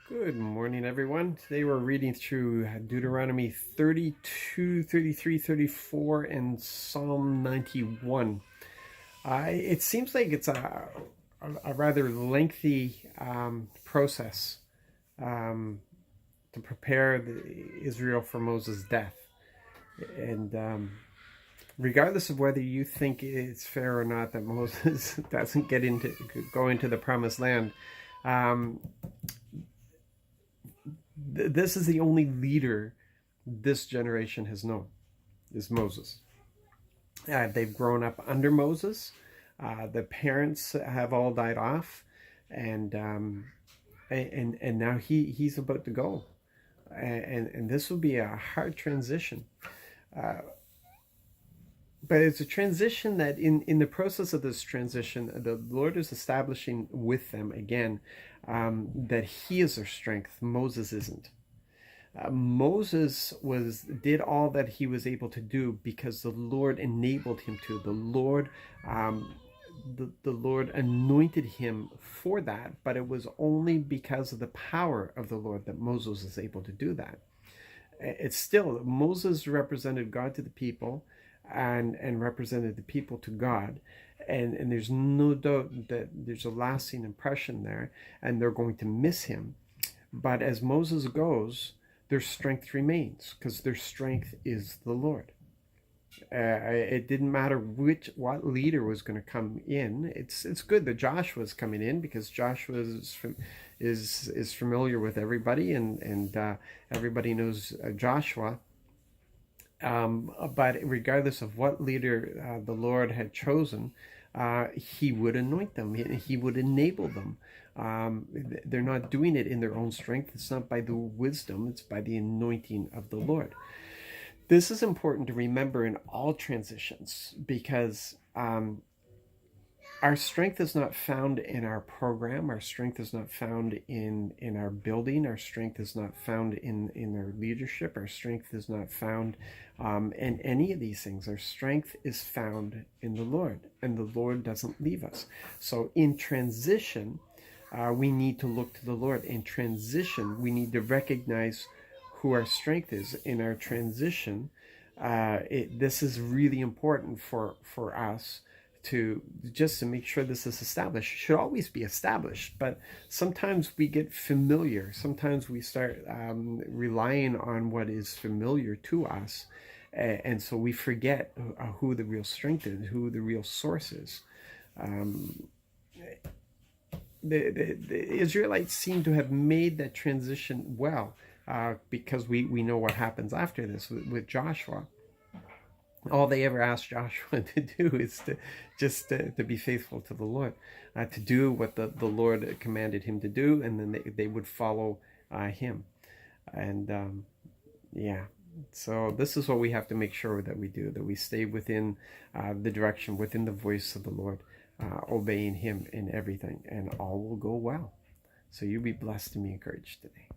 Good morning, everyone. Today we're reading through Deuteronomy 32, 33, 34, and Psalm 91. It seems like it's a rather lengthy process to prepare Israel for Moses' death. And regardless of whether you think it's fair or not that Moses doesn't go into the promised land, um, this is the only leader this generation has known, is Moses. They've grown up under Moses. The parents have all died off, and now he's about to go, and this will be a hard transition. But it's a transition that in the process of this transition, the Lord is establishing with them again that He is their strength. Moses isn't. Moses did all that he was able to do because the Lord enabled him to. The Lord anointed him for that, but it was only because of the power of the Lord that Moses was able to do that. It's still Moses represented God to the people, and represented the people to God, and there's no doubt that there's a lasting impression there, and they're going to miss him. But as Moses goes, their strength remains because their strength is the Lord. It didn't matter what leader was going to come in. It's good that Joshua's coming in because Joshua is familiar with everybody, and everybody knows Joshua. But regardless of what leader the Lord had chosen, He would anoint them. He would enable them. They're not doing it in their own strength. It's not by the wisdom. It's by the anointing of the Lord. This is important to remember in all transitions because our strength is not found in our program. Our strength is not found in our building. Our strength is not found in our leadership. Our strength is not found in any of these things. Our strength is found in the Lord, and the Lord doesn't leave us. So in transition, we need to look to the Lord. In transition, we need to recognize who our strength is. In our transition, this is really important for us to make sure this is established. It should always be established, but sometimes we get familiar. Sometimes we start relying on what is familiar to us, and so we forget who the real strength is, who the real source is. The Israelites seem to have made that transition well, because we know what happens after this with Joshua. All they ever asked Joshua to do is to be faithful to the Lord, to do what the Lord commanded him to do, and then they would follow him. And yeah, so this is what we have to make sure that we do, that we stay within the direction, within the voice of the Lord, obeying him in everything, and all will go well. So you be blessed and be encouraged today.